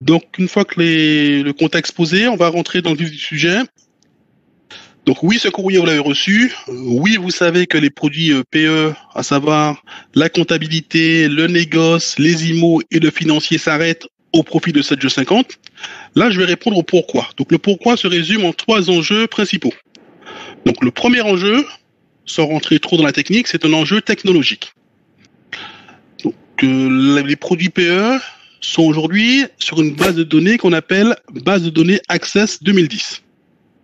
Donc, une fois que le contexte posé, on va rentrer dans le vif du sujet. Donc oui, ce courrier, vous l'avez reçu. Oui, vous savez que les produits PE, à savoir la comptabilité, le négoce, les IMO et le financier s'arrêtent au profit de 7G50. Là, je vais répondre au pourquoi. Donc le pourquoi se résume en 3 enjeux principaux. Donc le premier enjeu, sans rentrer trop dans la technique, c'est un enjeu technologique. Donc les produits PE sont aujourd'hui sur une base de données qu'on appelle base de données Access 2010.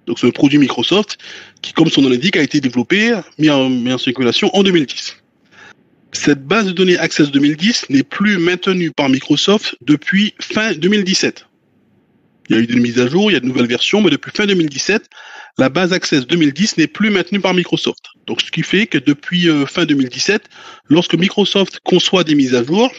Donc c'est un produit Microsoft qui, comme son nom l'indique, a été développé, mis en circulation en 2010. Cette base de données Access 2010 n'est plus maintenue par Microsoft depuis fin 2017. Il y a eu des mises à jour, il y a de nouvelles versions, mais depuis fin 2017, la base Access 2010 n'est plus maintenue par Microsoft. Donc ce qui fait que depuis fin 2017, lorsque Microsoft conçoit des mises à jour,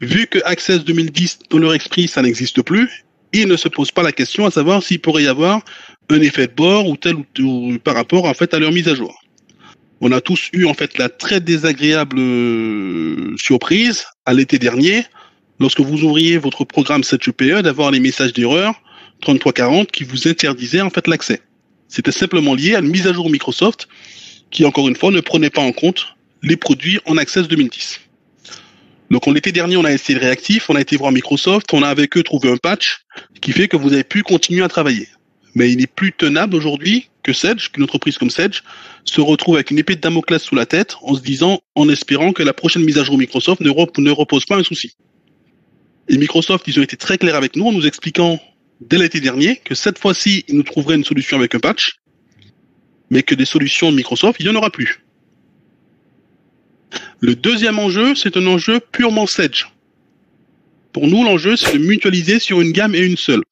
vu que Access 2010, dans leur esprit, ça n'existe plus, ils ne se posent pas la question à savoir s'il pourrait y avoir un effet de bord ou tel ou par rapport en fait à leur mise à jour. On a tous eu en fait la très désagréable surprise à l'été dernier, lorsque vous ouvriez votre programme 7GPE, d'avoir les messages d'erreur 3340 qui vous interdisaient en fait l'accès. C'était simplement lié à une mise à jour Microsoft qui, encore une fois, ne prenait pas en compte les produits en Access 2010. Donc, en l'été dernier, on a essayé de réactif, on a été voir Microsoft, on a avec eux trouvé un patch qui fait que vous avez pu continuer à travailler. Mais il n'est plus tenable aujourd'hui que Sedge, qu'une entreprise comme Sedge, se retrouve avec une épée de Damoclès sous la tête en se disant, en espérant que la prochaine mise à jour Microsoft ne repose pas un souci. Et Microsoft, ils ont été très clairs avec nous en nous expliquant dès l'été dernier que cette fois-ci, ils nous trouveraient une solution avec un patch, mais que des solutions de Microsoft, il n'y en aura plus. Le deuxième enjeu, c'est un enjeu purement Sedge. Pour nous, l'enjeu, c'est de mutualiser sur une gamme et une seule.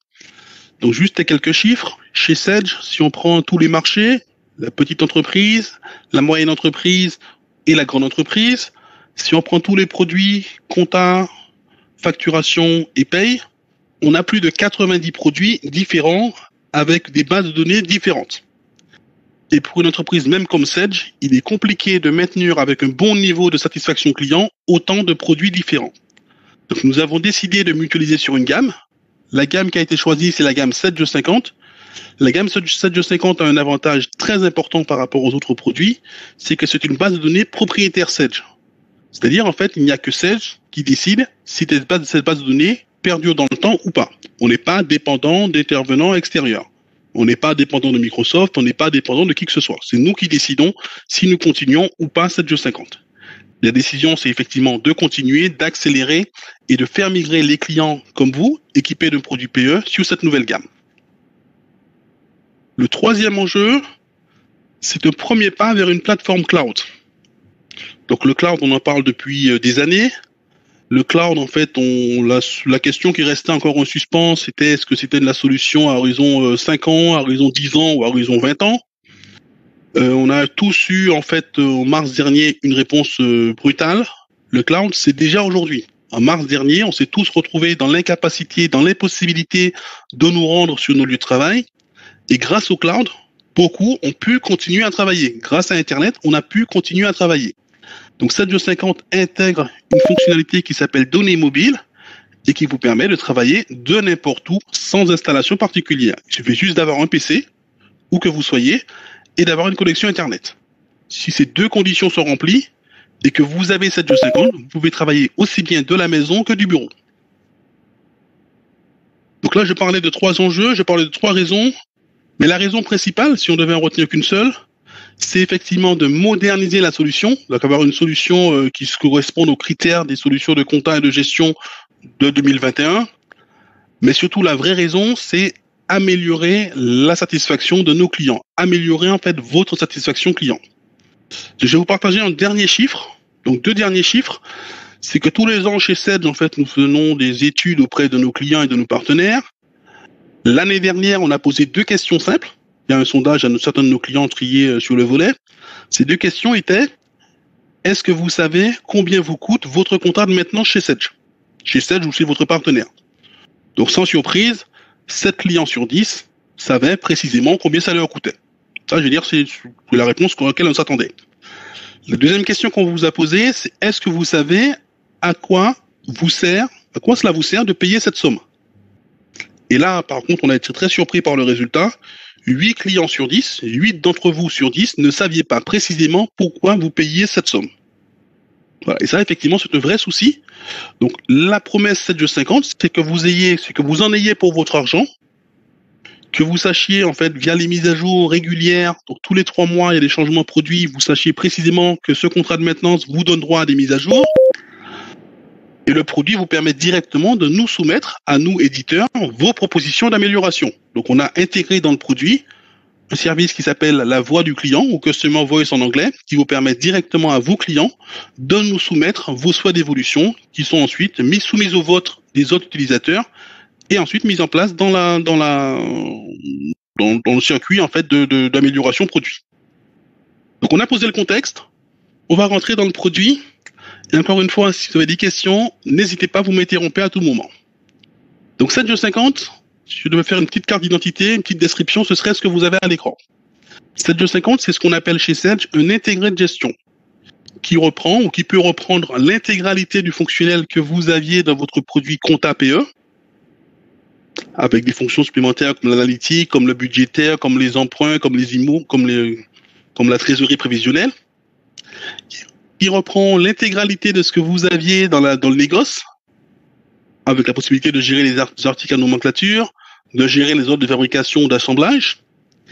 Donc juste quelques chiffres. Chez Sedge, si on prend tous les marchés, la petite entreprise, la moyenne entreprise et la grande entreprise, si on prend tous les produits, compta, facturation et paye, on a plus de 90 produits différents avec des bases de données différentes. Et pour une entreprise même comme Sedge, il est compliqué de maintenir avec un bon niveau de satisfaction client autant de produits différents. Donc nous avons décidé de mutualiser sur une gamme. La gamme qui a été choisie, c'est la gamme 7G50. La gamme 7G50 a un avantage très important par rapport aux autres produits, c'est que c'est une base de données propriétaire Sedge. C'est-à-dire, en fait, il n'y a que Sedge qui décide si cette base de données perdure dans le temps ou pas. On n'est pas dépendant d'intervenants extérieurs. On n'est pas dépendant de Microsoft, on n'est pas dépendant de qui que ce soit. C'est nous qui décidons si nous continuons ou pas 7G50. La décision, c'est effectivement de continuer, d'accélérer et de faire migrer les clients comme vous, équipés d'un produit PE, sur cette nouvelle gamme. Le troisième enjeu, c'est un premier pas vers une plateforme cloud. Donc le cloud, on en parle depuis des années. Le cloud, en fait, la question qui restait encore en suspens, c'était est-ce que c'était de la solution à horizon 5 ans, à horizon 10 ans ou à horizon 20 ans. On a tous eu, en fait, en mars dernier, une réponse brutale. Le cloud, c'est déjà aujourd'hui. En mars dernier, on s'est tous retrouvés dans l'incapacité, dans l'impossibilité de nous rendre sur nos lieux de travail. Et grâce au cloud, beaucoup ont pu continuer à travailler. Grâce à Internet, on a pu continuer à travailler. Donc 7G50 intègre une fonctionnalité qui s'appelle données mobiles et qui vous permet de travailler de n'importe où sans installation particulière. Il suffit juste d'avoir un PC, où que vous soyez, et d'avoir une connexion Internet. Si ces deux conditions sont remplies et que vous avez 7G50, vous pouvez travailler aussi bien de la maison que du bureau. Donc là, je parlais de 3 enjeux, je parlais de 3 raisons, mais la raison principale, si on devait en retenir qu'une seule, c'est effectivement de moderniser la solution, donc avoir une solution qui corresponde aux critères des solutions de compta et de gestion de 2021. Mais surtout, la vraie raison, c'est améliorer la satisfaction de nos clients, améliorer en fait votre satisfaction client. Je vais vous partager un dernier chiffre, donc 2 derniers chiffres. C'est que tous les ans chez Sedge, en fait, nous faisons des études auprès de nos clients et de nos partenaires. L'année dernière, on a posé 2 questions simples. Il y a un sondage à certains de nos clients triés sur le volet. Ces 2 questions étaient: est-ce que vous savez combien vous coûte votre contrat de maintenance chez Sedge ou chez votre partenaire? Donc sans surprise, 7 clients sur 10 savaient précisément combien ça leur coûtait. Ça, je veux dire, c'est la réponse à laquelle on s'attendait. La deuxième question qu'on vous a posée, c'est: est-ce que vous savez à quoi cela vous sert de payer cette somme? Et là, par contre, on a été très surpris par le résultat. 8 clients sur 10, 8 d'entre vous sur 10 ne saviez pas précisément pourquoi vous payiez cette somme. Voilà. Et ça, effectivement, c'est un vrai souci. Donc, la promesse 7G50, c'est que vous en ayez pour votre argent, que vous sachiez, en fait, via les mises à jour régulières, donc tous les 3 mois, il y a des changements produits, vous sachiez précisément que ce contrat de maintenance vous donne droit à des mises à jour. Et le produit vous permet directement de nous soumettre, à nous, éditeurs, vos propositions d'amélioration. Donc, on a intégré dans le produit un service qui s'appelle la voix du client, ou Customer Voice en anglais, qui vous permet directement à vos clients de nous soumettre vos souhaits d'évolution, qui sont ensuite soumis au vote des autres utilisateurs, et ensuite mis en place dans le circuit, en fait, d'amélioration produit. Donc, on a posé le contexte. On va rentrer dans le produit. Et encore une fois, si vous avez des questions, n'hésitez pas, vous m'interrompez à tout moment. Donc 7G50, si je devais faire une petite carte d'identité, une petite description, ce serait ce que vous avez à l'écran. 7G50, c'est ce qu'on appelle chez Sedge un intégré de gestion, qui reprend ou qui peut reprendre l'intégralité du fonctionnel que vous aviez dans votre produit compta PE, avec des fonctions supplémentaires comme l'analytique, comme le budgétaire, comme les emprunts, comme les IMO, comme la trésorerie prévisionnelle, qui reprend l'intégralité de ce que vous aviez dans le négoce, avec la possibilité de gérer les articles à nomenclature, de gérer les ordres de fabrication ou d'assemblage,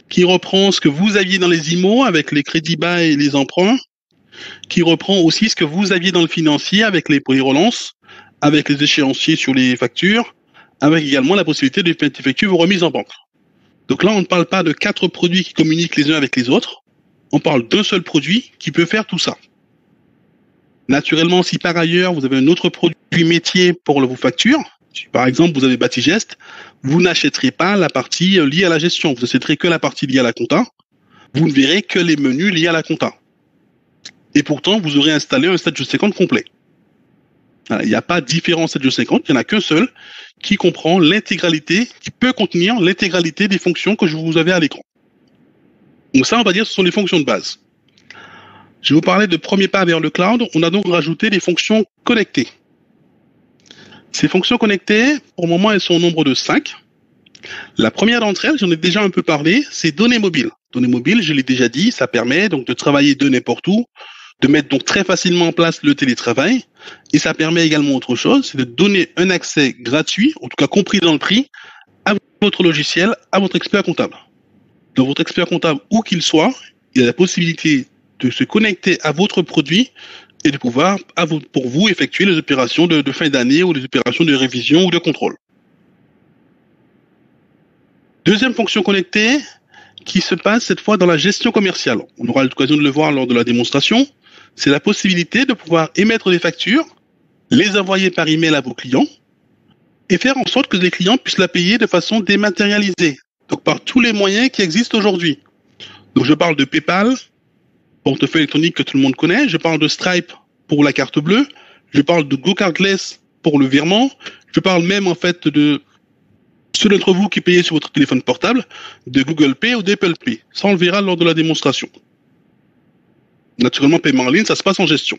qui reprend ce que vous aviez dans les IMO avec les crédits bas et les emprunts, qui reprend aussi ce que vous aviez dans le financier avec les relances, avec les échéanciers sur les factures, avec également la possibilité d'effectuer vos remises en banque. Donc là, on ne parle pas de 4 produits qui communiquent les uns avec les autres, on parle d'un seul produit qui peut faire tout ça. Naturellement, si par ailleurs vous avez un autre produit métier pour vos factures, si par exemple vous avez Batigest, vous n'achèterez pas la partie liée à la gestion, vous n'achèterez que la partie liée à la compta, vous ne verrez que les menus liés à la compta. Et pourtant, vous aurez installé un 7G50 complet. Il n'y a pas différent 7G50, il n'y en a qu'un seul qui comprend l'intégralité, qui peut contenir l'intégralité des fonctions que je vous avais à l'écran. Donc ça, on va dire, ce sont les fonctions de base. Je vais vous parler de premier pas vers le cloud. On a donc rajouté des fonctions connectées. Ces fonctions connectées, pour le moment, elles sont au nombre de 5. La première d'entre elles, j'en ai déjà un peu parlé, c'est données mobiles. Données mobiles, je l'ai déjà dit, ça permet donc de travailler de n'importe où, de mettre donc très facilement en place le télétravail. Et ça permet également autre chose, c'est de donner un accès gratuit, en tout cas compris dans le prix, à votre logiciel, à votre expert comptable. Dans votre expert comptable, où qu'il soit, il y a la possibilité de se connecter à votre produit et de pouvoir, pour vous, effectuer les opérations de fin d'année ou les opérations de révision ou de contrôle. Deuxième fonction connectée qui se passe cette fois dans la gestion commerciale. On aura l'occasion de le voir lors de la démonstration. C'est la possibilité de pouvoir émettre des factures, les envoyer par email à vos clients et faire en sorte que les clients puissent la payer de façon dématérialisée. Donc par tous les moyens qui existent aujourd'hui. Donc je parle de PayPal, portefeuille électronique que tout le monde connaît. Je parle de Stripe pour la carte bleue. Je parle de GoCardless pour le virement. Je parle même en fait de ceux d'entre vous qui payez sur votre téléphone portable, de Google Pay ou d'Apple Pay. Ça, on le verra lors de la démonstration. Naturellement, paiement en ligne, ça se passe en gestion.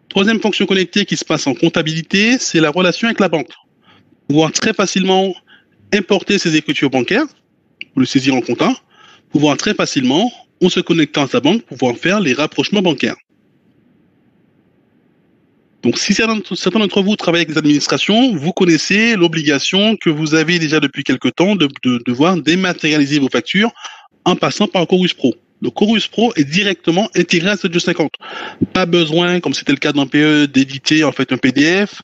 Troisième fonction connectée qui se passe en comptabilité, c'est la relation avec la banque. Pouvoir très facilement importer ses écritures bancaires, ou le saisir en compta, pouvoir très facilement, en se connectant à sa banque, pouvoir faire les rapprochements bancaires. Donc, si certains d'entre vous travaillent avec les administrations, vous connaissez l'obligation que vous avez déjà depuis quelque temps de devoir dématérialiser vos factures en passant par Chorus Pro. Le Chorus Pro est directement intégré à 7G50. Pas besoin, comme c'était le cas dans PE, d'éditer en fait un PDF,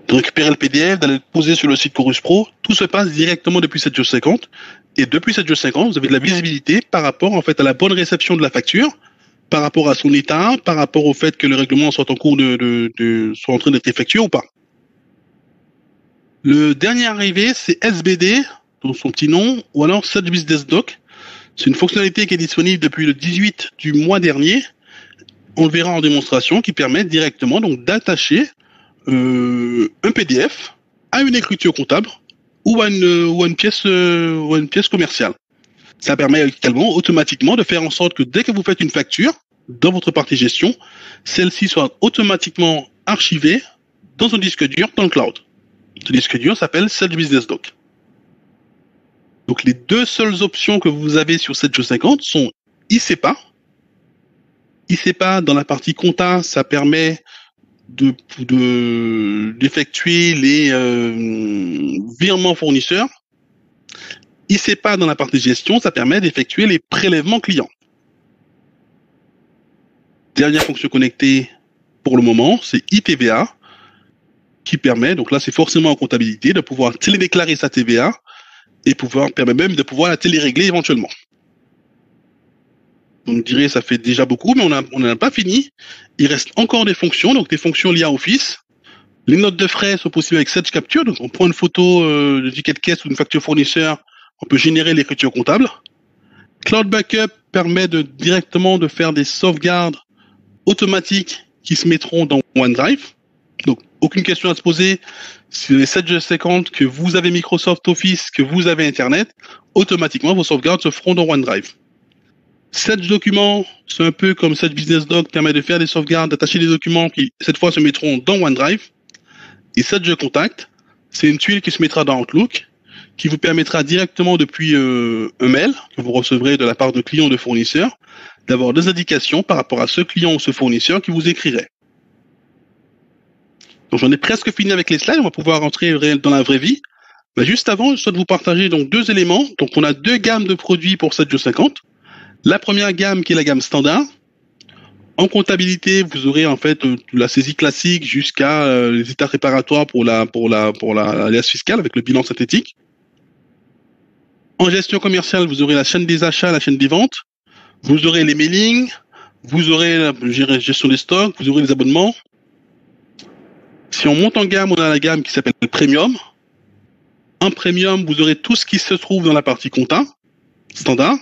de récupérer le PDF, d'aller le poser sur le site Chorus Pro. Tout se passe directement depuis 7G50. Et depuis 7G50, vous avez de la visibilité par rapport en fait à la bonne réception de la facture, par rapport à son état, par rapport au fait que le règlement soit en cours soit en train d'être effectué ou pas. Le dernier arrivé, c'est SBD, dans son petit nom, ou alors Sedge Business Doc. C'est une fonctionnalité qui est disponible depuis le 18 du mois dernier. On le verra en démonstration, qui permet directement donc d'attacher un PDF à une écriture comptable ou à une pièce commerciale. Ça permet également automatiquement de faire en sorte que dès que vous faites une facture dans votre partie gestion, celle-ci soit automatiquement archivée dans un disque dur dans le cloud. Ce disque dur s'appelle Sedge Business Doc. Donc les deux seules options que vous avez sur cette G50 sont ICEPA. ICEPA, dans la partie compta, ça permet d'effectuer les virements fournisseurs. ICEPA, dans la partie gestion, ça permet d'effectuer les prélèvements clients. Dernière fonction connectée pour le moment, c'est ITVA, qui permet, donc là c'est forcément en comptabilité, de pouvoir télédéclarer sa TVA et permet même de pouvoir la télérégler éventuellement. On me dirait ça fait déjà beaucoup, mais on n'en a pas fini. Il reste encore des fonctions, donc des fonctions liées à Office. Les notes de frais sont possibles avec Sage Capture, donc on prend une photo de ticket de caisse ou d'une facture fournisseur, on peut générer l'écriture comptable. Cloud Backup permet directement de faire des sauvegardes automatiques qui se mettront dans OneDrive. Donc, aucune question à se poser. Si vous avez Sage 50, que vous avez Microsoft Office, que vous avez Internet, automatiquement, vos sauvegardes se feront dans OneDrive. Sage Documents, c'est un peu comme Sage Business Doc, permet de faire des sauvegardes, d'attacher des documents qui, cette fois, se mettront dans OneDrive. Et Sage Contact, c'est une tuile qui se mettra dans Outlook, qui vous permettra directement depuis un mail que vous recevrez de la part de clients ou de fournisseurs, d'avoir des indications par rapport à ce client ou ce fournisseur qui vous écrirait. Donc j'en ai presque fini avec les slides, on va pouvoir rentrer dans la vraie vie. Mais juste avant, je souhaite vous partager donc deux éléments. Donc on a deux gammes de produits pour Sage 50. La première gamme qui est la gamme standard. En comptabilité, vous aurez en fait la saisie classique jusqu'à les états préparatoires pour l'alias fiscale avec le bilan synthétique. En gestion commerciale, vous aurez la chaîne des achats, la chaîne des ventes. Vous aurez les mailings, vous aurez la gestion des stocks, vous aurez les abonnements. Si on monte en gamme, on a la gamme qui s'appelle Premium. En Premium, vous aurez tout ce qui se trouve dans la partie compta, standard,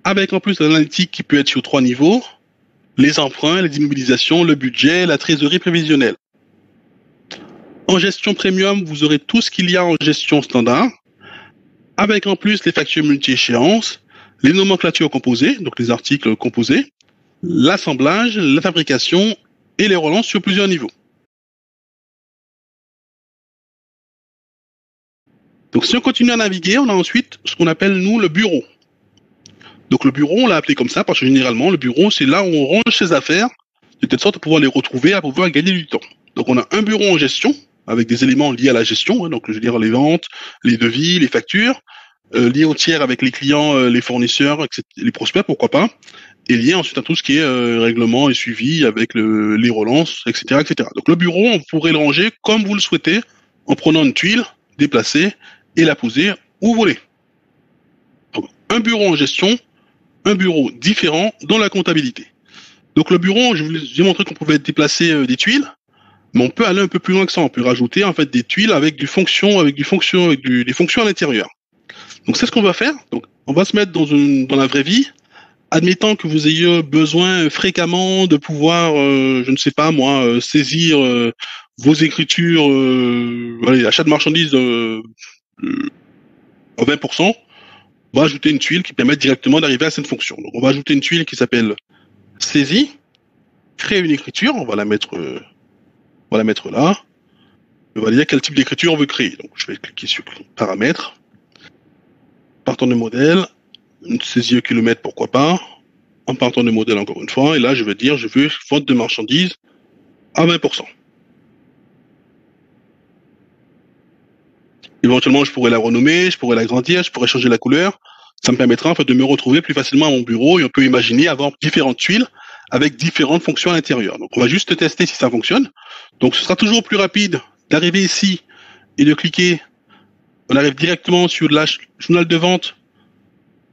avec en plus l'analytique qui peut être sur 3 niveaux, les emprunts, les immobilisations, le budget, la trésorerie prévisionnelle. En gestion Premium, vous aurez tout ce qu'il y a en gestion standard, avec en plus les factures multi-échéances, les nomenclatures composées, donc les articles composés, l'assemblage, la fabrication et les relances sur plusieurs niveaux. Donc si on continue à naviguer, on a ensuite ce qu'on appelle nous le bureau. Donc le bureau, on l'a appelé comme ça parce que généralement le bureau c'est là où on range ses affaires, de telle sorte à pouvoir les retrouver, à pouvoir gagner du temps. Donc on a un bureau en gestion avec des éléments liés à la gestion, donc je veux dire les ventes, les devis, les factures, liés au tiers avec les clients, les fournisseurs, etc., les prospects, pourquoi pas, et lié ensuite à tout ce qui est règlement et suivi avec les relances, etc., etc. Donc le bureau, on pourrait le ranger comme vous le souhaitez, en prenant une tuile, déplacer et la poser où vous voulez. Donc, un bureau en gestion, un bureau différent dans la comptabilité. Donc le bureau, j'ai montré qu'on pouvait déplacer des tuiles, mais on peut aller un peu plus loin que ça. On peut rajouter en fait des tuiles avec des fonctions à l'intérieur. Donc c'est ce qu'on va faire. Donc on va se mettre dans la vraie vie. Admettant que vous ayez besoin fréquemment de pouvoir, je ne sais pas moi, saisir vos écritures, achat de marchandises à 20%, on va ajouter une tuile qui permet directement d'arriver à cette fonction. Donc on va ajouter une tuile qui s'appelle saisie, créer une écriture, on va la mettre là. On va dire quel type d'écriture on veut créer. Donc je vais cliquer sur paramètres, partant de modèle, une saisie au kilomètre, pourquoi pas, en partant de modèle encore une fois, et là je veux dire je veux vente de marchandises à 20%. Éventuellement je pourrais la renommer, je pourrais l'agrandir, je pourrais changer la couleur. Ça me permettra en fait de me retrouver plus facilement à mon bureau et on peut imaginer avoir différentes tuiles avec différentes fonctions à l'intérieur. Donc on va juste tester si ça fonctionne. Donc ce sera toujours plus rapide d'arriver ici et de cliquer. On arrive directement sur la journal de vente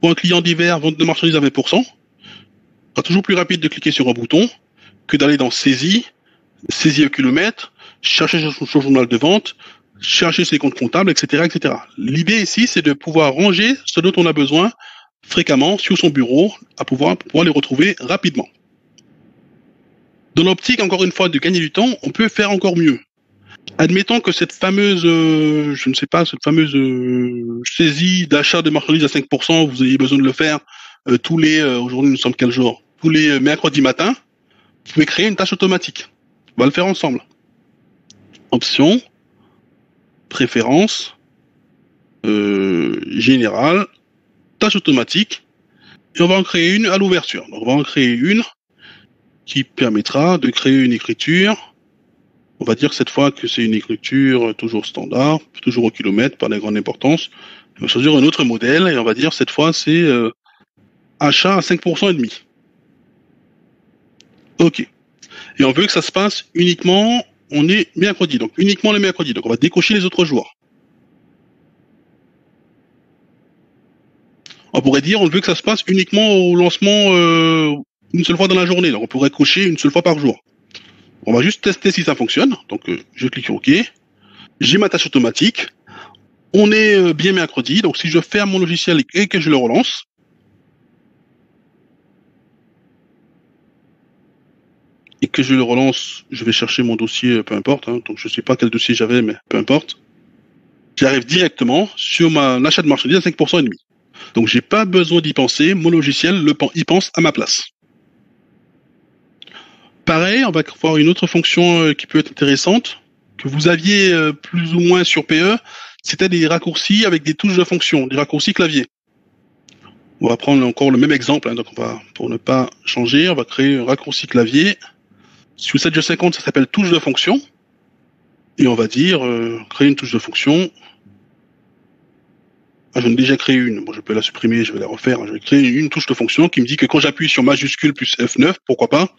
pour un client divers, vente de marchandises à 20%. Ce sera toujours plus rapide de cliquer sur un bouton que d'aller dans saisie au kilomètre, chercher son journal de vente, chercher ses comptes comptables, etc., etc. L'idée ici, c'est de pouvoir ranger ce dont on a besoin fréquemment sur son bureau, à pouvoir les retrouver rapidement. Dans l'optique, encore une fois, de gagner du temps, on peut faire encore mieux. Admettons que cette fameuse, saisie d'achat de marchandises à 5%, vous ayez besoin de le faire tous les, aujourd'hui nous sommes quel jour? Tous les mercredis matin, vous pouvez créer une tâche automatique. On va le faire ensemble. Options, préférences, générale, tâche automatique, et on va en créer une à l'ouverture. Donc on va en créer une qui permettra de créer une écriture. On va dire cette fois que c'est une écriture toujours standard, toujours au kilomètre, pas de grande importance. On va choisir un autre modèle et on va dire cette fois c'est achat à 5% et demi. Ok. Et on veut que ça se passe uniquement, on est mercredi, donc uniquement le mercredi. Donc on va décocher les autres jours. On pourrait dire on veut que ça se passe uniquement au lancement une seule fois dans la journée. Donc on pourrait cocher une seule fois par jour. On va juste tester si ça fonctionne. Donc je clique sur OK. J'ai ma tâche automatique. On est bien mercredi. Donc si je ferme mon logiciel et que je le relance, je vais chercher mon dossier, peu importe. Donc je ne sais pas quel dossier j'avais, mais peu importe. J'arrive directement sur mon achat de marchandises à 5% et demi. Donc j'ai pas besoin d'y penser. Mon logiciel y pense à ma place. Pareil, on va voir une autre fonction qui peut être intéressante, que vous aviez plus ou moins sur PE, c'était des raccourcis avec des touches de fonction, des raccourcis clavier. On va prendre encore le même exemple, donc pour ne pas changer, on va créer un raccourci clavier. Sur 7G50, ça s'appelle touche de fonction. Et on va dire, créer une touche de fonction. J'en ai déjà créé une, bon, je peux la supprimer, je vais la refaire. Je vais créer une touche de fonction qui me dit que quand j'appuie sur majuscule plus F9, pourquoi pas,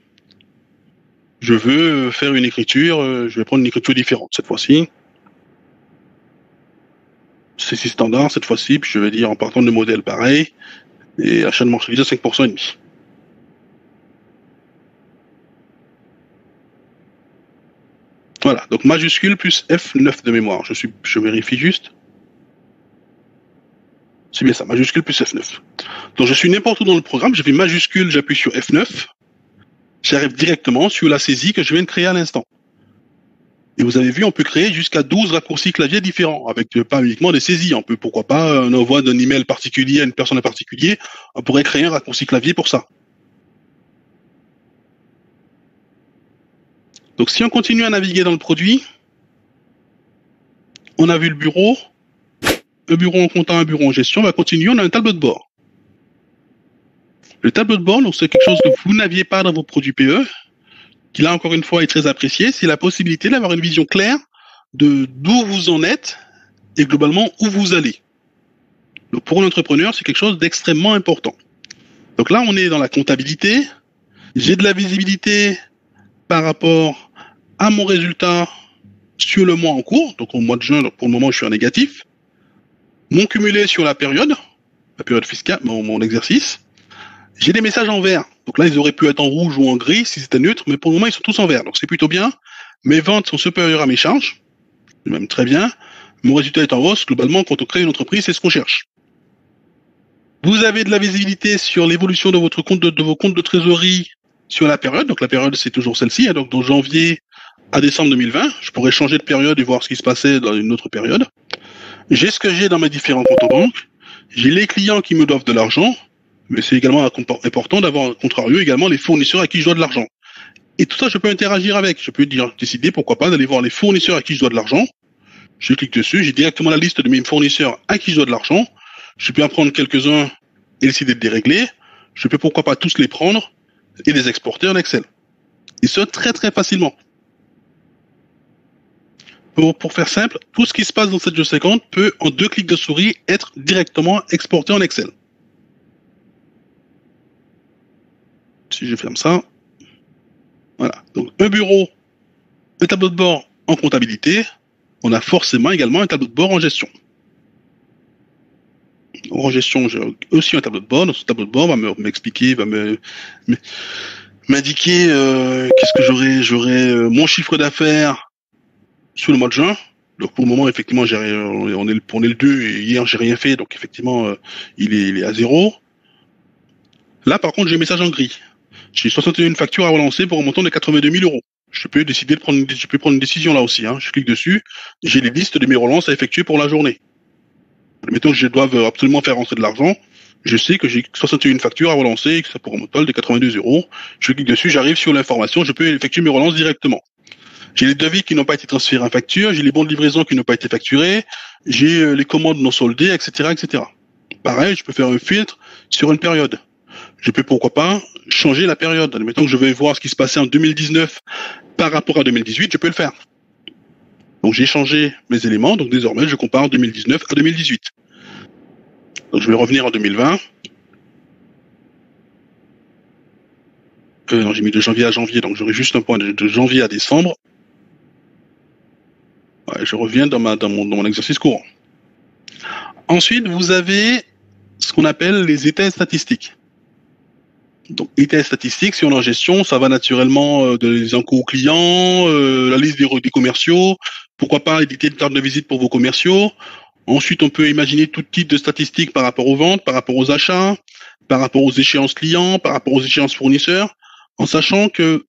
je veux faire une écriture, je vais prendre une écriture différente cette fois-ci. C'est standard cette fois-ci, puis je vais dire en partant de modèle pareil, et achat de marchandises à 5% et demi. Voilà, donc majuscule plus F9 de mémoire. Je vérifie juste. C'est bien ça, majuscule plus F9. Donc je suis n'importe où dans le programme, je fais majuscule, j'appuie sur F9, j'arrive directement sur la saisie que je viens de créer à l'instant. Et vous avez vu, on peut créer jusqu'à 12 raccourcis clavier différents, avec pas uniquement des saisies. On peut, pourquoi pas, un envoi d'un email particulier à une personne en particulier, on pourrait créer un raccourci clavier pour ça. Donc si on continue à naviguer dans le produit, on a vu le bureau, un bureau en comptant, un bureau en gestion, on va continuer, on a un tableau de bord. Le tableau de bord, donc c'est quelque chose que vous n'aviez pas dans vos produits PE, qui là encore une fois est très apprécié, c'est la possibilité d'avoir une vision claire de d'où vous en êtes et globalement où vous allez. Donc pour un entrepreneur, c'est quelque chose d'extrêmement important. Donc là, on est dans la comptabilité, j'ai de la visibilité par rapport à mon résultat sur le mois en cours, donc au mois de juin, donc pour le moment je suis en négatif, mon cumulé sur la période fiscale, mon exercice. J'ai des messages en vert. Donc là, ils auraient pu être en rouge ou en gris si c'était neutre, mais pour le moment, ils sont tous en vert. Donc c'est plutôt bien. Mes ventes sont supérieures à mes charges. C'est même très bien. Mon résultat est en hausse. Globalement, quand on crée une entreprise, c'est ce qu'on cherche. Vous avez de la visibilité sur l'évolution de votre compte de vos comptes de trésorerie sur la période. Donc la période, c'est toujours celle-ci. Donc de janvier à décembre 2020. Je pourrais changer de période et voir ce qui se passait dans une autre période. J'ai ce que j'ai dans mes différents comptes en banque. J'ai les clients qui me doivent de l'argent. Mais c'est également important d'avoir, à contrario, également les fournisseurs à qui je dois de l'argent. Et tout ça, je peux interagir avec. Je peux décider, pourquoi pas, d'aller voir les fournisseurs à qui je dois de l'argent. Je clique dessus, j'ai directement la liste de mes fournisseurs à qui je dois de l'argent. Je peux en prendre quelques-uns et décider de les régler. Je peux, pourquoi pas, tous les prendre et les exporter en Excel. Et ce, très très facilement. Pour faire simple, tout ce qui se passe dans 7G50 peut, en 2 clics de souris, être directement exporté en Excel. Si je ferme ça, voilà. Donc un bureau, un tableau de bord en comptabilité, on a forcément également un tableau de bord en gestion. En gestion, j'ai aussi un tableau de bord. Donc ce tableau de bord va m'expliquer, va m'indiquer qu'est-ce que j'aurai mon chiffre d'affaires sur le mois de juin. Donc pour le moment, effectivement, on est le 2 et hier j'ai rien fait, donc effectivement il est à 0. Là par contre j'ai un message en gris. J'ai 61 factures à relancer pour un montant de 82 000 euros. Je peux prendre une décision là aussi. Je clique dessus. J'ai les listes de mes relances à effectuer pour la journée. Mettons que je dois absolument faire rentrer de l'argent. Je sais que j'ai 61 factures à relancer et que ça pour un total de 82 euros. Je clique dessus, j'arrive sur l'information, je peux effectuer mes relances directement. J'ai les devis qui n'ont pas été transférés en facture, j'ai les bons de livraison qui n'ont pas été facturés, j'ai les commandes non soldées, etc., etc. Pareil, je peux faire un filtre sur une période. Je peux, pourquoi pas, changer la période. Admettons que je vais voir ce qui se passait en 2019 par rapport à 2018, je peux le faire. Donc j'ai changé mes éléments, donc désormais je compare 2019 à 2018. Donc je vais revenir en 2020. Non, j'ai mis de janvier à janvier, donc j'aurai juste un point de janvier à décembre. Ouais, je reviens dans mon exercice courant. Ensuite, vous avez ce qu'on appelle les états statistiques. Donc, états statistiques, si on est en gestion, ça va naturellement des encours clients, la liste des commerciaux, pourquoi pas éditer une carte de visite pour vos commerciaux. Ensuite, on peut imaginer tout type de statistiques par rapport aux ventes, par rapport aux achats, par rapport aux échéances clients, par rapport aux échéances fournisseurs, en sachant que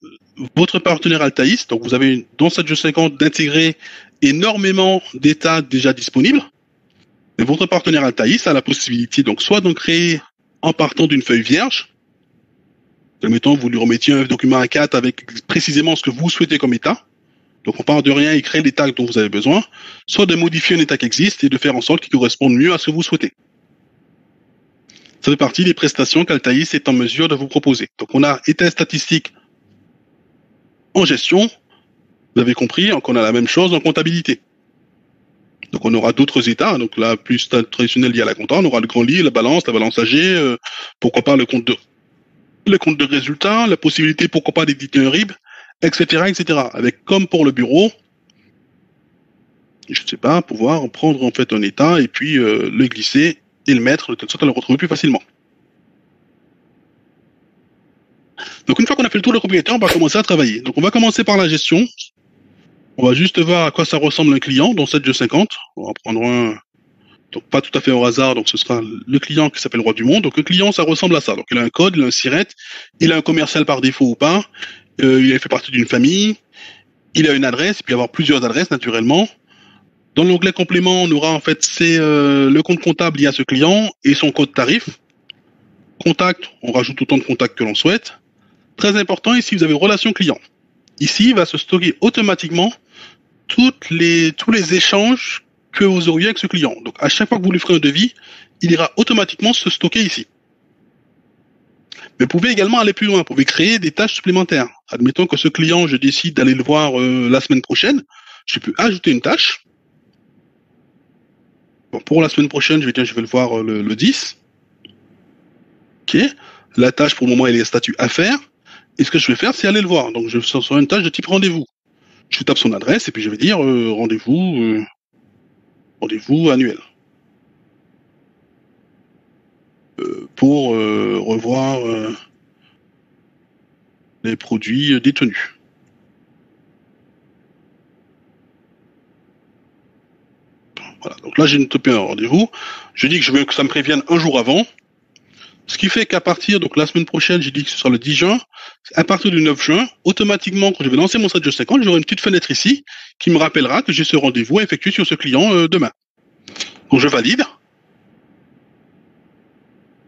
votre partenaire Altaïs, donc vous avez dans cette jeu 50 d'intégrer énormément d'états déjà disponibles. Et votre partenaire Altaïs a la possibilité donc soit d'en créer en partant d'une feuille vierge. Admettons, vous lui remettiez un document A4 avec précisément ce que vous souhaitez comme état. Donc on part de rien et crée l'état dont vous avez besoin, soit de modifier un état qui existe et de faire en sorte qu'il corresponde mieux à ce que vous souhaitez. Ça fait partie des prestations qu'Altaïs est en mesure de vous proposer. Donc on a état statistique en gestion, vous avez compris qu'on a la même chose en comptabilité. Donc on aura d'autres états, donc là plus traditionnel lié à la compta, on aura le grand livre, la balance AG, pourquoi pas le compte de résultat, la possibilité pourquoi pas d'éditer un RIB, etc., etc. Avec comme pour le bureau, je sais pas, pouvoir prendre en fait un état et puis le glisser et le mettre de telle sorte à le retrouver plus facilement. Donc une fois qu'on a fait le tour de propriétaire, on va commencer à travailler. Donc on va commencer par la gestion. On va juste voir à quoi ça ressemble un client dans cette G50. On va prendre un, donc pas tout à fait au hasard, donc ce sera le client qui s'appelle Roi du Monde. Donc le client, ça ressemble à ça. Donc il a un code, il a un SIRET, il a un commercial par défaut ou pas, il fait partie d'une famille, il a une adresse, il peut y avoir plusieurs adresses naturellement. Dans l'onglet complément, on aura en fait c'est le compte comptable lié à ce client et son code tarif. Contact, on rajoute autant de contacts que l'on souhaite. Très important, ici vous avez relation client. Ici, il va se stocker automatiquement tous les échanges que vous auriez avec ce client. Donc, à chaque fois que vous lui ferez un devis, il ira automatiquement se stocker ici. Mais vous pouvez également aller plus loin. Vous pouvez créer des tâches supplémentaires. Admettons que ce client, je décide d'aller le voir la semaine prochaine. Je peux ajouter une tâche. Bon, pour la semaine prochaine, je vais le voir le 10. Ok. La tâche, pour le moment, elle est statut à faire. Et ce que je vais faire, c'est aller le voir. Donc, je sera une tâche de type rendez-vous. Je tape son adresse et puis je vais dire rendez-vous annuel pour revoir les produits détenus. Voilà. Donc là, j'ai topé un rendez-vous. Je dis que je veux que ça me prévienne un jour avant. Ce qui fait qu'à partir, donc la semaine prochaine, j'ai dit que ce sera le 10 juin, à partir du 9 juin, automatiquement, quand je vais lancer mon Sage 50, j'aurai une petite fenêtre ici qui me rappellera que j'ai ce rendez-vous à effectuer sur ce client demain. Donc je valide.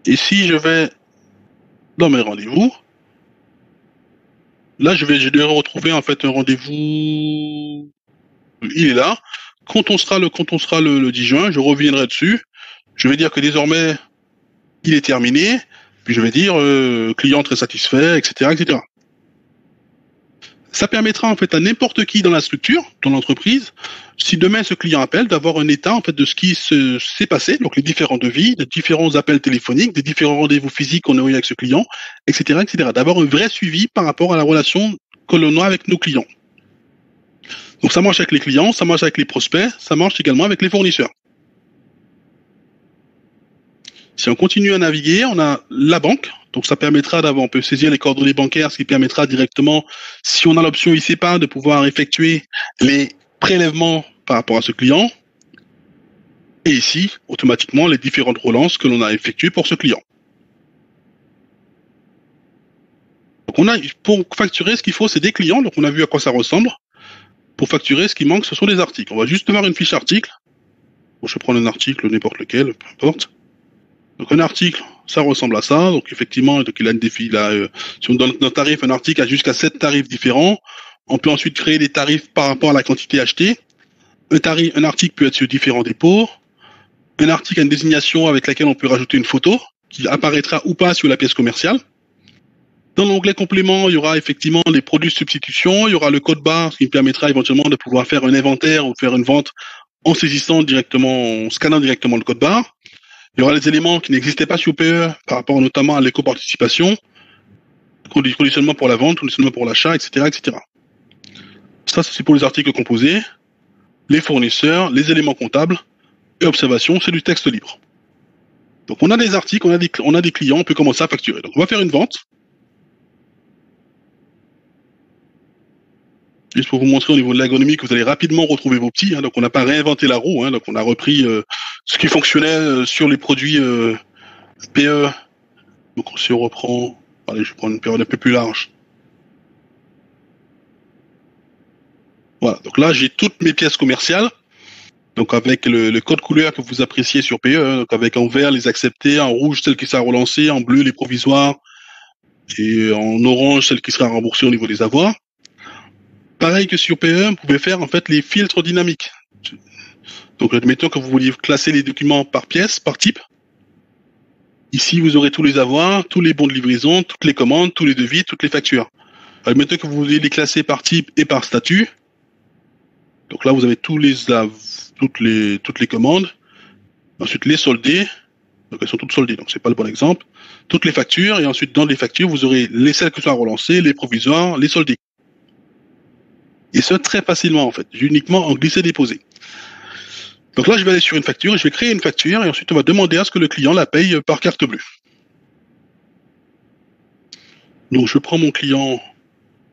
Et si je vais dans mes rendez-vous, là je devrais retrouver en fait un rendez-vous. Il est là. Quand on sera le 10 juin, je reviendrai dessus. Je vais dire que désormais il est terminé. Puis je vais dire client très satisfait, etc., etc. Ça permettra en fait à n'importe qui dans la structure, dans l'entreprise, si demain ce client appelle, d'avoir un état en fait de ce qui s'est passé, donc les différents devis, les différents appels téléphoniques, des différents rendez-vous physiques qu'on a eu avec ce client, etc., etc. D'avoir un vrai suivi par rapport à la relation que l'on a avec nos clients. Donc ça marche avec les clients, ça marche avec les prospects, ça marche également avec les fournisseurs. Si on continue à naviguer, on a la banque. Donc ça permettra d'avoir, on peut saisir les coordonnées bancaires, ce qui permettra directement, si on a l'option ICPA, de pouvoir effectuer les prélèvements par rapport à ce client. Et ici, automatiquement, les différentes relances que l'on a effectuées pour ce client. Donc on a, pour facturer, ce qu'il faut, c'est des clients. Donc on a vu à quoi ça ressemble. Pour facturer, ce qui manque, ce sont des articles. On va juste avoir une fiche article. Bon, je vais prendre un article, n'importe lequel, peu importe. Donc un article, ça ressemble à ça. Donc effectivement, donc il a une défi là. Si on donne notre tarif, un article a jusqu'à 7 tarifs différents. On peut ensuite créer des tarifs par rapport à la quantité achetée. Un article peut être sur différents dépôts. Un article a une désignation avec laquelle on peut rajouter une photo qui apparaîtra ou pas sur la pièce commerciale. Dans l'onglet complément, il y aura effectivement les produits de substitution, il y aura le code barre, ce qui permettra éventuellement de pouvoir faire un inventaire ou faire une vente en saisissant directement, en scannant directement le code barre. Il y aura les éléments qui n'existaient pas sur PE par rapport notamment à l'éco-participation, conditionnement pour la vente, conditionnement pour l'achat, etc., etc. Ça, c'est pour les articles composés, les fournisseurs, les éléments comptables et observation, c'est du texte libre. Donc on a des articles, on a des clients, on peut commencer à facturer. Donc on va faire une vente. Juste pour vous montrer au niveau de l'ergonomie que vous allez rapidement retrouver vos petits. Donc on n'a pas réinventé la roue, donc on a repris ce qui fonctionnait sur les produits PE. Donc si on reprend, allez, je vais prendre une période un peu plus large. Voilà, donc là j'ai toutes mes pièces commerciales. Donc avec le code couleur que vous appréciez sur PE, donc avec en vert les acceptés, en rouge celles qui sera relancées, en bleu les provisoires et en orange celles qui sera remboursées au niveau des avoirs. Pareil que sur PE, vous pouvez faire en fait les filtres dynamiques. Donc admettons que vous vouliez classer les documents par pièce, par type. Ici vous aurez tous les avoirs, tous les bons de livraison, toutes les commandes, tous les devis, toutes les factures. Admettons que vous vouliez les classer par type et par statut. Donc là vous avez toutes les commandes. Ensuite les soldés. Donc elles sont toutes soldées, donc c'est pas le bon exemple. Toutes les factures, et ensuite dans les factures, vous aurez celles qui sont relancées, les provisoires, les soldés. Et ce, très facilement en fait, uniquement en glisser-déposer. Donc là, je vais aller sur une facture, je vais créer une facture, et ensuite on va demander à ce que le client la paye par carte bleue. Donc je prends mon client,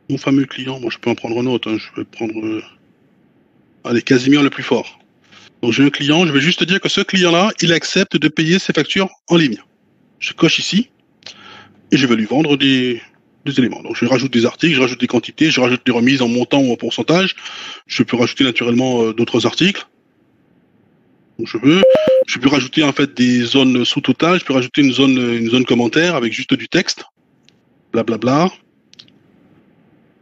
mon fameux client, moi je peux en prendre un autre, je vais prendre allez, Casimir le plus fort. Donc j'ai un client, je vais juste dire que ce client-là, il accepte de payer ses factures en ligne. Je coche ici, et je vais lui vendre des éléments. Donc je rajoute des articles, je rajoute des quantités, je rajoute des remises en montant ou en pourcentage. Je peux rajouter naturellement d'autres articles. Donc je peux rajouter en fait des zones sous total, je peux rajouter une zone commentaire avec juste du texte. Blablabla.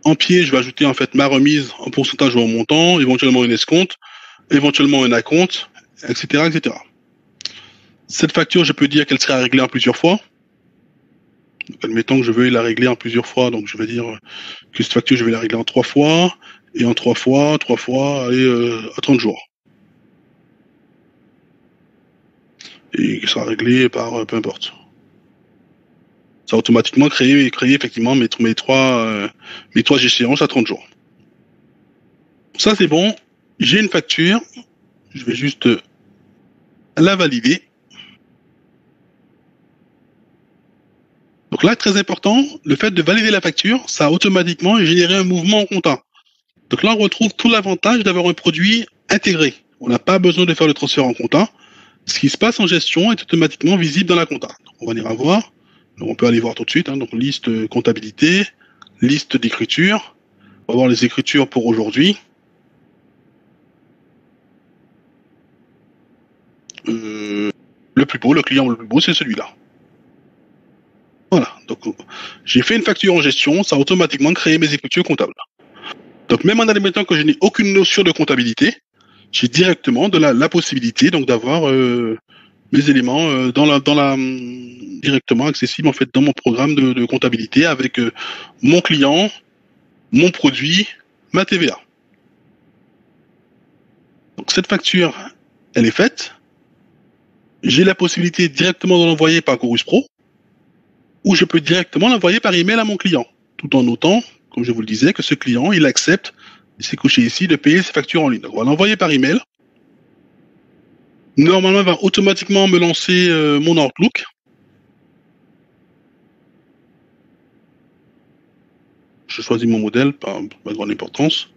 En pied, je vais ajouter en fait ma remise en pourcentage ou en montant, éventuellement une escompte, éventuellement un acompte, etc., etc. Cette facture, je peux dire qu'elle sera réglée en plusieurs fois. Donc, admettons que je veuille la régler en plusieurs fois, donc je vais dire que cette facture, je vais la régler en 3 fois, et en 3 fois, allez, à 30 jours. Et qui sera réglé par peu importe. Ça va automatiquement créer effectivement mes trois échéances à 30 jours. Ça c'est bon, j'ai une facture, je vais juste la valider. Donc là, très important, le fait de valider la facture, ça a automatiquement généré un mouvement en compta. Donc là, on retrouve tout l'avantage d'avoir un produit intégré. On n'a pas besoin de faire le transfert en compta. Ce qui se passe en gestion est automatiquement visible dans la compta. Donc on va venir voir. Donc on peut aller voir tout de suite. Donc liste comptabilité, liste d'écriture. On va voir les écritures pour aujourd'hui. Le plus beau, le client le plus beau, c'est celui-là. Voilà, donc j'ai fait une facture en gestion, ça a automatiquement créé mes écritures comptables. Donc même en admettant que je n'ai aucune notion de comptabilité, j'ai directement la possibilité donc d'avoir mes éléments directement accessibles en fait dans mon programme de comptabilité avec mon client, mon produit, ma TVA. Donc cette facture, elle est faite. J'ai la possibilité directement de l'envoyer par Chorus Pro, ou je peux directement l'envoyer par email à mon client, tout en notant, comme je vous le disais, que ce client, il accepte, c'est couché ici, de payer ses factures en ligne. Donc, on va l'envoyer par email. Normalement, il va automatiquement me lancer mon Outlook. Je choisis mon modèle, pas de grande importance.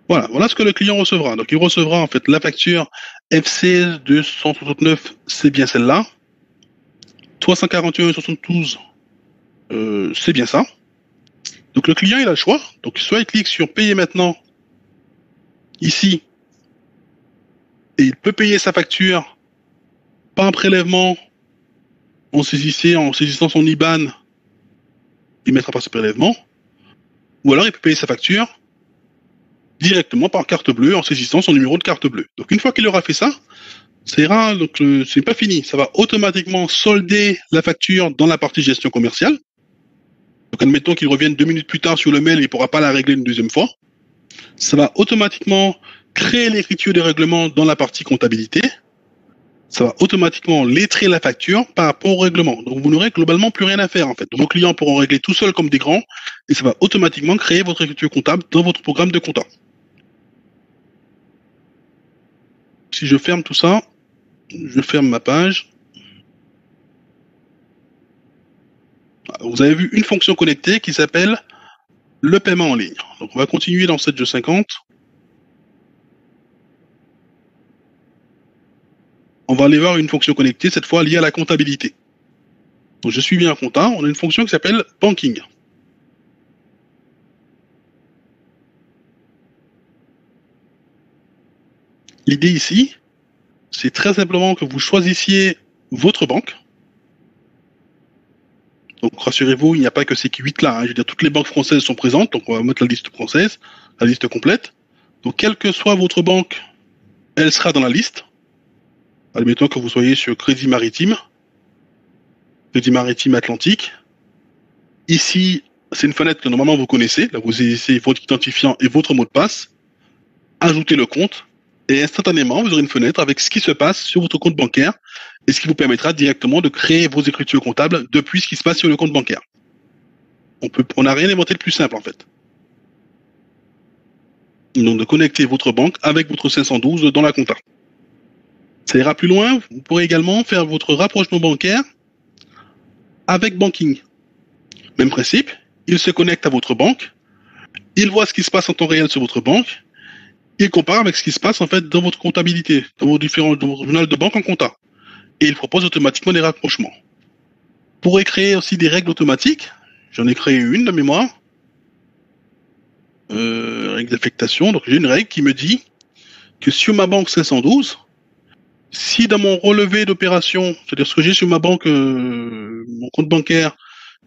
Voilà ce que le client recevra. Donc, il recevra en fait la facture FC 269, c'est bien celle-là. 341,72, c'est bien ça. Donc, le client, il a le choix. Donc, soit il clique sur payer maintenant, ici, et il peut payer sa facture par un prélèvement en saisissant son IBAN il mettra pas ce prélèvement, ou alors il peut payer sa facture directement par carte bleue en saisissant son numéro de carte bleue. Donc une fois qu'il aura fait ça, ça ira, donc c'est pas fini. Ça va automatiquement solder la facture dans la partie gestion commerciale. Donc admettons qu'il revienne 2 minutes plus tard sur le mail et il pourra pas la régler une deuxième fois. Ça va automatiquement créer l'écriture des règlements dans la partie comptabilité. Ça va automatiquement lettrer la facture par rapport au règlement. Donc vous n'aurez globalement plus rien à faire en fait. Donc, vos clients pourront régler tout seuls comme des grands et ça va automatiquement créer votre écriture comptable dans votre programme de compta. Si je ferme tout ça, je ferme ma page. Vous avez vu une fonction connectée qui s'appelle le paiement en ligne. Donc on va continuer dans cette G50. On va aller voir une fonction connectée, cette fois liée à la comptabilité. Donc je suis bien un compta, on a une fonction qui s'appelle banking. L'idée ici, c'est très simplement que vous choisissiez votre banque. Donc rassurez-vous, il n'y a pas que ces 8 là. Je veux dire, toutes les banques françaises sont présentes, donc on va mettre la liste française, la liste complète. Donc quelle que soit votre banque, elle sera dans la liste. Admettons que vous soyez sur Crédit Maritime Atlantique. Ici, c'est une fenêtre que normalement vous connaissez. Là, vous saisissez votre identifiant et votre mot de passe. Ajoutez le compte. Et instantanément, vous aurez une fenêtre avec ce qui se passe sur votre compte bancaire et ce qui vous permettra directement de créer vos écritures comptables depuis ce qui se passe sur le compte bancaire. On n'a rien inventé de plus simple en fait. Donc de connecter votre banque avec votre 512 dans la compta. Ça ira plus loin, vous pourrez également faire votre rapprochement bancaire avec banking. Même principe, il se connecte à votre banque, il voit ce qui se passe en temps réel sur votre banque, il compare avec ce qui se passe en fait dans votre comptabilité, dans vos journal de banque en compta. Et il propose automatiquement des rapprochements. Vous pourrez créer aussi des règles automatiques. J'en ai créé une de mémoire. Règle d'affectation. Donc j'ai une règle qui me dit que sur ma banque 512, si dans mon relevé d'opération, c'est-à-dire ce que j'ai sur ma banque, mon compte bancaire,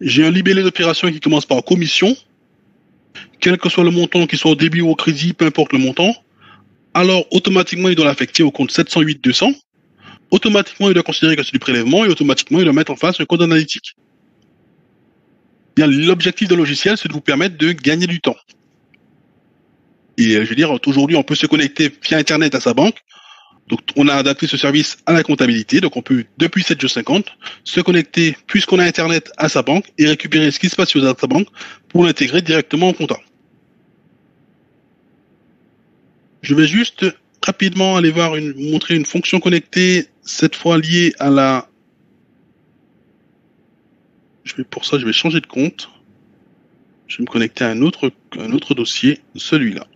j'ai un libellé d'opération qui commence par commission, quel que soit le montant, qu'il soit au débit ou au crédit, peu importe le montant, alors automatiquement il doit l'affecter au compte 708-200. Automatiquement il doit considérer que c'est du prélèvement et automatiquement il doit mettre en face un code analytique. Bien, l'objectif de logiciel, c'est de vous permettre de gagner du temps. Et je veux dire, aujourd'hui, on peut se connecter via Internet à sa banque. Donc, on a adapté ce service à la comptabilité. Donc, on peut, depuis cette G50, se connecter, puisqu'on a Internet, à sa banque et récupérer ce qui se passe sur sa banque pour l'intégrer directement en compta. Je vais juste rapidement aller voir montrer une fonction connectée, cette fois liée à la... Pour ça, je vais changer de compte. Je vais me connecter à un autre dossier, celui-là.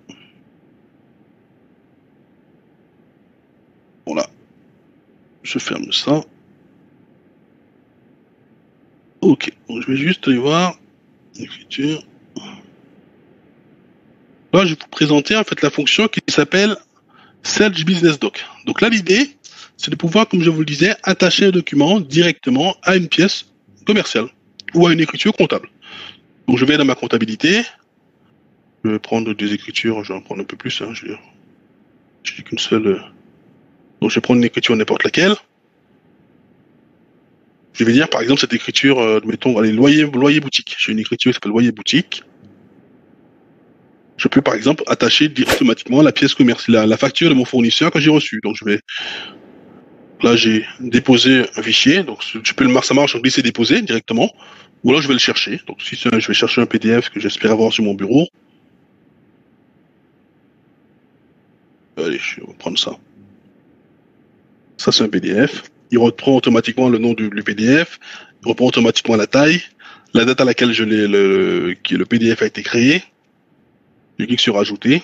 Voilà. Je ferme ça. Ok. Donc, je vais juste aller voir l'écriture. Là, je vais vous présenter en fait la fonction qui s'appelle Search Business Doc. Donc là, l'idée, c'est de pouvoir, comme je vous le disais, attacher un document directement à une pièce commerciale ou à une écriture comptable. Donc je vais dans ma comptabilité. Je vais prendre des écritures, je vais en prendre un peu plus. Hein, je n'ai qu'une seule. Donc je vais prendre une écriture n'importe laquelle. Je vais dire par exemple cette écriture, mettons, allez, loyer boutique. J'ai une écriture qui s'appelle loyer boutique. Je peux par exemple attacher automatiquement la pièce commerciale, la facture de mon fournisseur que j'ai reçu. Donc je vais, là j'ai déposé un fichier, donc ça marche en glisser déposer directement, ou alors je vais le chercher. Donc si je vais chercher un PDF que j'espère avoir sur mon bureau. Allez, je vais prendre ça. Ça c'est un PDF. Il reprend automatiquement le nom du PDF, il reprend automatiquement la taille, la date à laquelle le PDF a été créé. Je clique sur ajouter.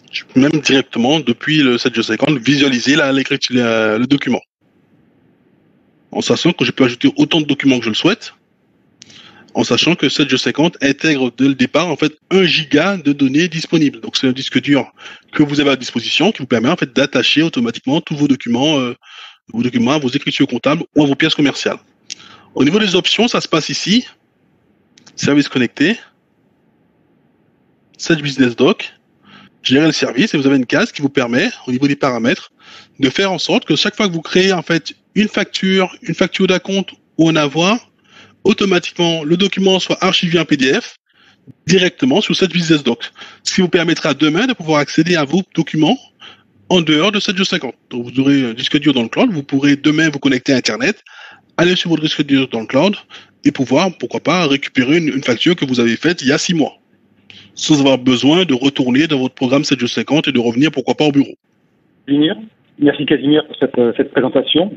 Je peux même directement, depuis le 7G50, visualiser le document. En sachant que je peux ajouter autant de documents que je le souhaite. en sachant que Sedge 50 intègre dès le départ en fait 1 giga de données disponibles. Donc c'est un disque dur que vous avez à disposition qui vous permet en fait d'attacher automatiquement tous vos documents à vos écritures comptables ou à vos pièces commerciales. Au niveau des options, ça se passe ici. Service connecté, Sedge Business Doc, gérer le service, et vous avez une case qui vous permet, au niveau des paramètres, de faire en sorte que chaque fois que vous créez en fait une facture d'acompte ou un avoir, automatiquement le document soit archivé en PDF directement sur Sedge Business Doc, ce qui vous permettra demain de pouvoir accéder à vos documents en dehors de Sedge 50. Donc vous aurez un disque dur dans le cloud, vous pourrez demain vous connecter à Internet, aller sur votre disque dur dans le cloud et pouvoir, pourquoi pas, récupérer une facture que vous avez faite il y a 6 mois, sans avoir besoin de retourner dans votre programme Sedge 50 et de revenir, pourquoi pas, au bureau. Merci Casimir pour cette présentation.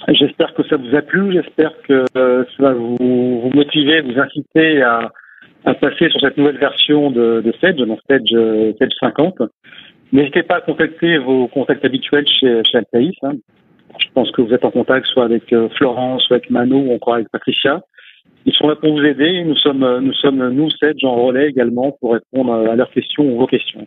J'espère que ça vous a plu, j'espère que ça va vous motiver, vous inciter à passer sur cette nouvelle version de Sedge, donc Sedge 50. N'hésitez pas à contacter vos contacts habituels chez Altaïs. Je pense que vous êtes en contact soit avec Florence, soit avec Mano ou encore avec Patricia. Ils sont là pour vous aider. Nous sommes Sedge en relais également pour répondre à leurs questions ou vos questions.